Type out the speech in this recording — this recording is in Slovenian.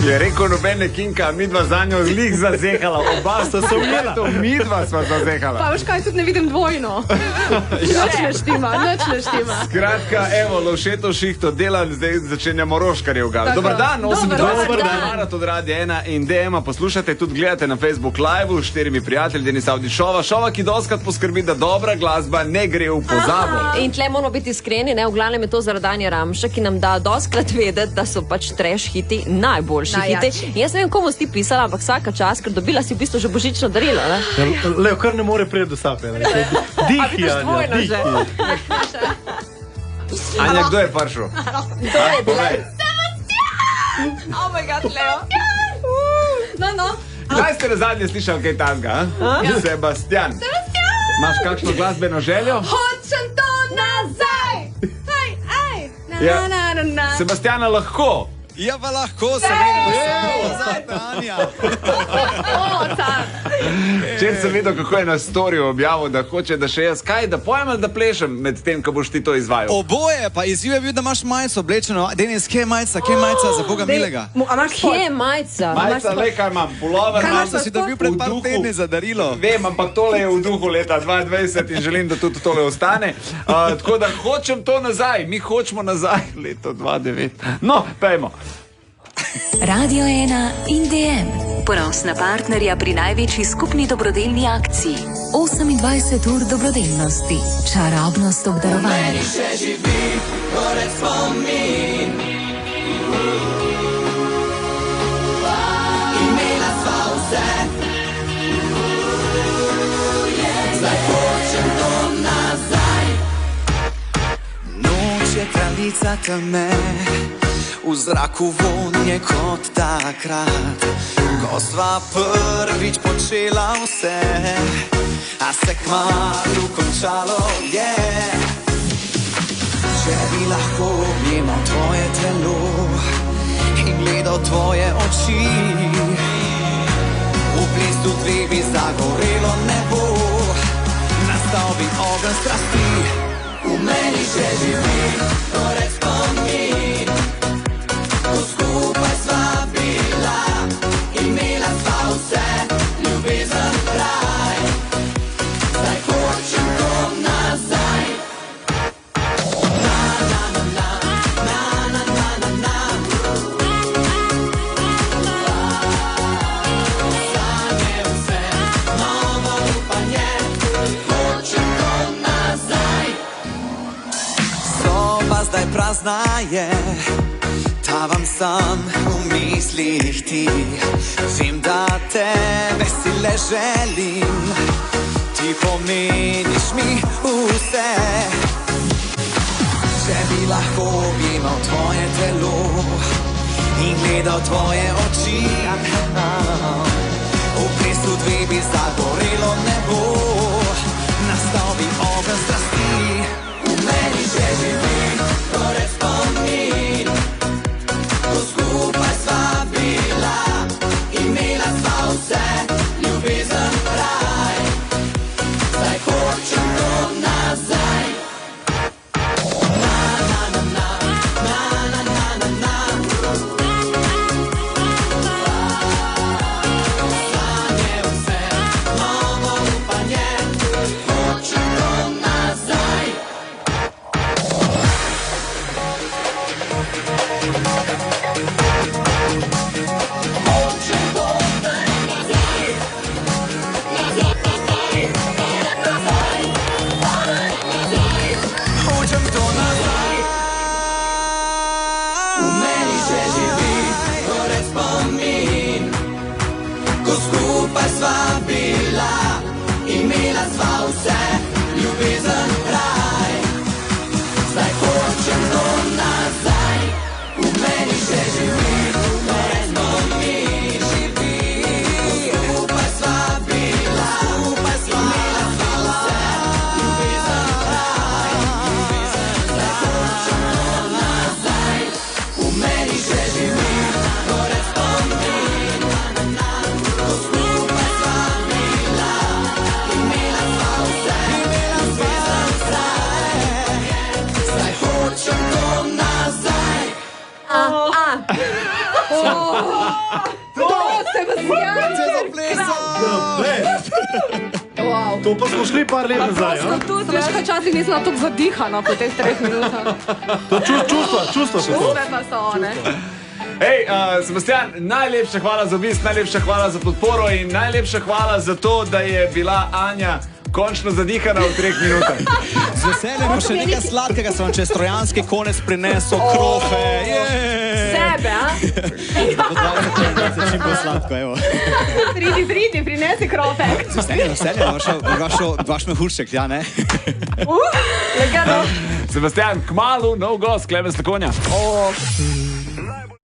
Je rekel nobene Kinka, midva za njo lik zazehala, oba sta se ujela. Midva sva zazehala. Pa veš kaj, tudi ne vidim dvojno. Nič ne štima. Skratka, evo, Lovšetov šihto dela, zdaj začenjamo Roškarjev gal. Dobar dan, 28. Maraton Radio 1 in DM-a poslušate, tudi gledate na Facebook Live-u s 4 prijatelji, Denis Avdić Šova, ki doskrat poskrbi, da dobra glasba ne gre v pozabo. In tle moramo biti iskreni, ne, v glavnem je to zaradi Anje Ramša, ki nam da doskrat vedeti, da so pač trash hiti najboljši hiti. Jaz ne vem, komu si pisala, ampak vsaka čas, ker dobila si v bistvu že božično darilo, ne? Leo, kar ne more prijeti do sape. Dihi, Anja, dihi. Anja, kdo je prišel? Kdo je bil? Oh my god, Leo. No. Kdaj ste nazadnje slišali kaj tanga? Sebastian. Imaš kakšno glasbeno željo? Hočem to nazaj! Sebastiana lahko. Ja, pa lahko se vedno nazaj, Anja. Včeraj sem videl, kako je na storju objavil, da hoče, da še jaz kaj, da pojem ali da plešem med tem, ko boš ti to izvajal. Oboje, pa izziv je bil, da imaš majico oblečeno. Denis, kje je majica, za Boga milega? Kje je majica? Majica, le kaj imam, pulover imam. Majico si dobil pred par tedni za darilo. Vem, ampak tole je v duhu leta 2022 in želim, da tudi tole ostane. Tako da hočem to nazaj, mi hočemo nazaj leto 2009. No, pejmo. Radio 1 in DM. Ponosna partnerja pri največji skupni dobrodelni akciji. 28 ur dobrodelnosti. Čarobnost obdarovanja. Meni še živi, gorec spomin. Imela sva vse. Zdaj hočem to nazaj. Noč je kraljica teme, v zraku vonje kot takrat, ko sva prvič počela vse, a se kmalu končalo je. Če bi lahko objemal tvoje telo in gledal tvoje oči, v blizu dveh bi zagorelo nebo, nastal bi ogenj strasti. V meni še živi, gorec spomin. Skupaj sva bila, imela sva vse, ljubezen kraj. Zdaj hočem to nazaj. Sanje vse, novo upanje, hočem to nazaj. Soba zdaj prazna je, tavam sam v mislih ti. Vem, da te vesele želim, ti pomeniš mi vse. Če bi lahko objemal tvoje telo in gledal tvoje oči, v blizu dveh bi zagorelo nebo, nastal bi ogenj strasti. V meni že živi, gorec spomin. Skupaj sva bila, imela sva vse, ljubezen kraj. Zdaj hočem to nazaj. Sanje vse, novo upanje, hočem to nazaj. Wow. To pa smo šli par let nazaj. Veš, kaj časih nisem tako zadihana po teh 3 minutah. To čustva so to. Čustve pa so one. Hej, Sebastian, najlepša hvala za obisk, najlepša hvala za podporo in najlepša hvala za to, da je bila Anja končno zadihana v 3 minutah. Z veseljem še nekaj sladkega, sem vam čez trojanski konec prinesel krofe. Sebe, a? Čim bolj sladko, evo. Pridi, prinesi krofek. Z veseljem, vaš mehurček, ja, ne? Legano. Sebastian, kmalu nov gost, Klemen Slakonja.